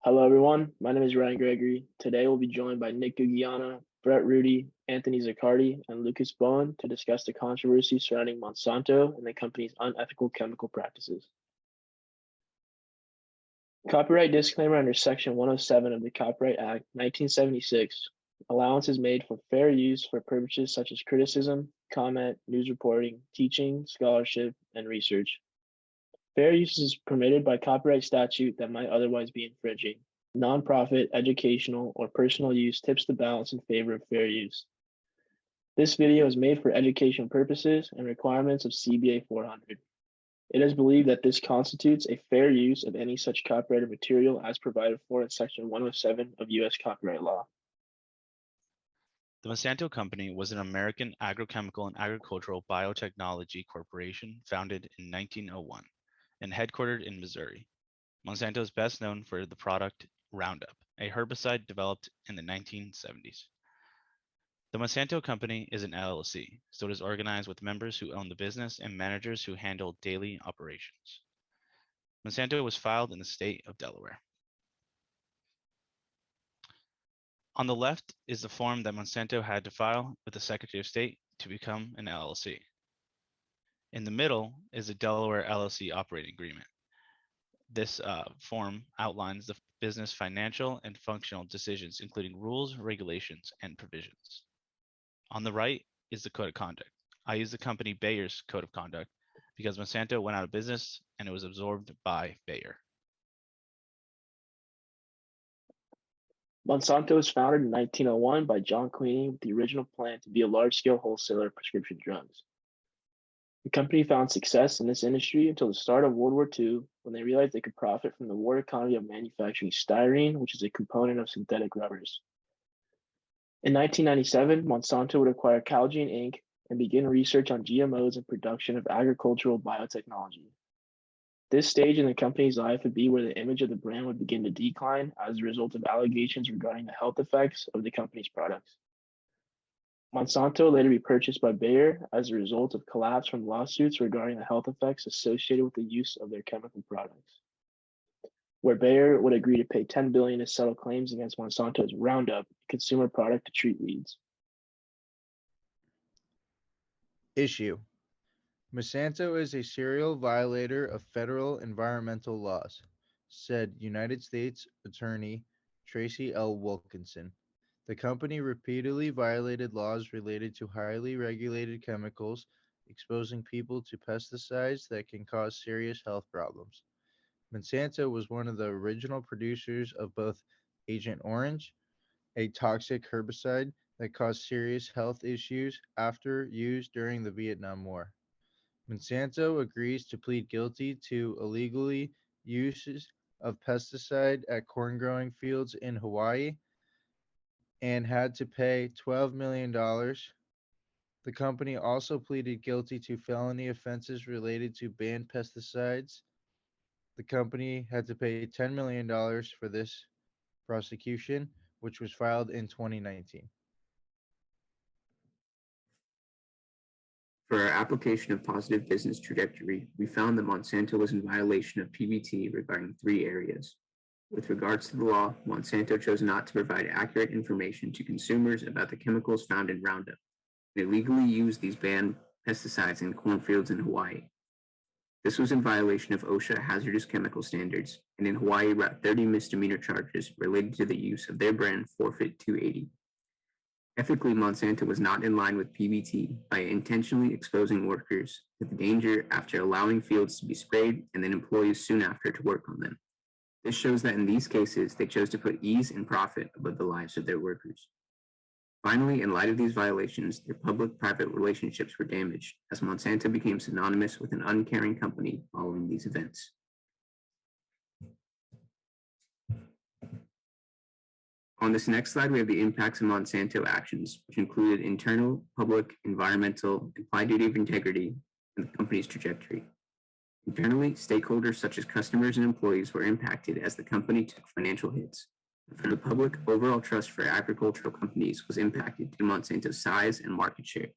Hello, everyone. My name is Ryan Gregory. Today, we'll be joined by Nick Gugiana, Brett Rudy, Anthony Zaccardi, and Lucas Bowen to discuss the controversy surrounding Monsanto and the company's unethical chemical practices. Copyright disclaimer under Section 107 of the Copyright Act, 1976. Allowance is made for fair use for purposes such as criticism, comment, news reporting, teaching, scholarship, and research. Fair use is permitted by copyright statute that might otherwise be infringing. Nonprofit, educational, or personal use tips the balance in favor of fair use. This video is made for education purposes and requirements of CBA 400. It is believed that this constitutes a fair use of any such copyrighted material as provided for in Section 107 of U.S. copyright law. The Monsanto Company was an American agrochemical and agricultural biotechnology corporation founded in 1901 and headquartered in Missouri. Monsanto is best known for the product Roundup, a herbicide developed in the 1970s. The Monsanto Company is an LLC, so it is organized with members who own the business and managers who handle daily operations. Monsanto was filed in the state of Delaware. On the left is the form that Monsanto had to file with the Secretary of State to become an LLC. In the middle is a Delaware LLC operating agreement. This form outlines the business financial and functional decisions, including rules, regulations, and provisions. On the right is the code of conduct. I use the company Bayer's code of conduct because Monsanto went out of business and it was absorbed by Bayer. Monsanto was founded in 1901 by John Queeny with the original plan to be a large-scale wholesaler of prescription drugs. The company found success in this industry until the start of World War II, when they realized they could profit from the war economy of manufacturing styrene, which is a component of synthetic rubbers. In 1997, Monsanto would acquire Calgene Inc. and begin research on GMOs and production of agricultural biotechnology. This stage in the company's life would be where the image of the brand would begin to decline as a result of allegations regarding the health effects of the company's products. Monsanto later be purchased by Bayer as a result of collapse from lawsuits regarding the health effects associated with the use of their chemical products, where Bayer would agree to pay $10 billion to settle claims against Monsanto's Roundup, a consumer product to treat weeds. Issue: Monsanto is a serial violator of federal environmental laws, said United States Attorney Tracy L. Wilkinson. The company repeatedly violated laws related to highly regulated chemicals, exposing people to pesticides that can cause serious health problems. Monsanto was one of the original producers of both Agent Orange, a toxic herbicide that caused serious health issues after use during the Vietnam War. Monsanto agrees to plead guilty to illegally uses of pesticide at corn growing fields in Hawaii and had to pay $12 million. The company also pleaded guilty to felony offenses related to banned pesticides. The company had to pay $10 million for this prosecution, which was filed in 2019. For our application of positive business trajectory, we found that Monsanto was in violation of PBT regarding 3 areas. With regards to the law, Monsanto chose not to provide accurate information to consumers about the chemicals found in Roundup. They illegally used these banned pesticides in cornfields in Hawaii. This was in violation of OSHA hazardous chemical standards, and in Hawaii brought 30 misdemeanor charges related to the use of their brand Forfeit 280. Ethically, Monsanto was not in line with PBT by intentionally exposing workers to the danger after allowing fields to be sprayed and then employees soon after to work on them. This shows that in these cases, they chose to put ease and profit above the lives of their workers. Finally, in light of these violations, their public-private relationships were damaged as Monsanto became synonymous with an uncaring company following these events. On this next slide, we have the impacts of Monsanto actions, which included internal, public, environmental, implied duty of integrity, and the company's trajectory. Internally, stakeholders such as customers and employees were impacted as the company took financial hits. For the public, overall trust for agricultural companies was impacted due to Monsanto's size and market share.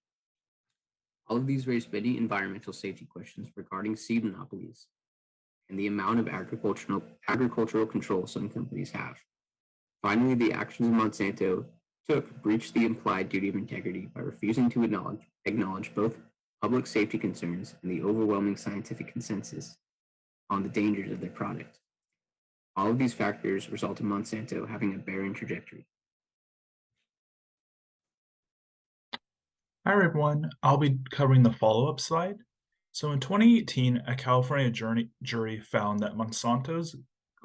All of these raised many environmental safety questions regarding seed monopolies. and the amount of agricultural control some companies have. Finally, the actions Monsanto took breached the implied duty of integrity by refusing to acknowledge both public safety concerns and the overwhelming scientific consensus on the dangers of their product. All of these factors result in Monsanto having a barren trajectory. Hi everyone, I'll be covering the follow-up slide. So in 2018, a California jury found that Monsanto's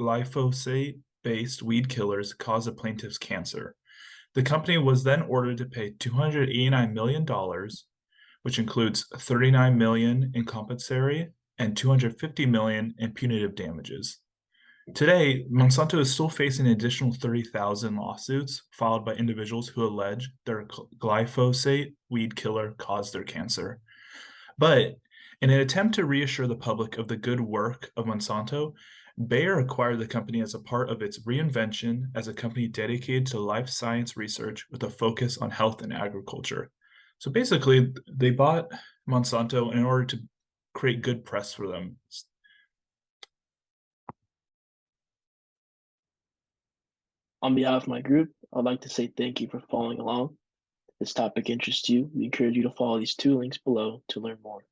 glyphosate-based weed killers caused the plaintiffs cancer. The company was then ordered to pay $289 million, which includes $39 million in compensatory and $250 million in punitive damages. Today, Monsanto is still facing an additional 30,000 lawsuits filed by individuals who allege their glyphosate weed killer caused their cancer. But in an attempt to reassure the public of the good work of Monsanto, Bayer acquired the company as a part of its reinvention as a company dedicated to life science research with a focus on health and agriculture. So basically, they bought Monsanto in order to create good press for them. On behalf of my group, I'd like to say thank you for following along. If this topic interests you, we encourage you to follow these 2 links below to learn more.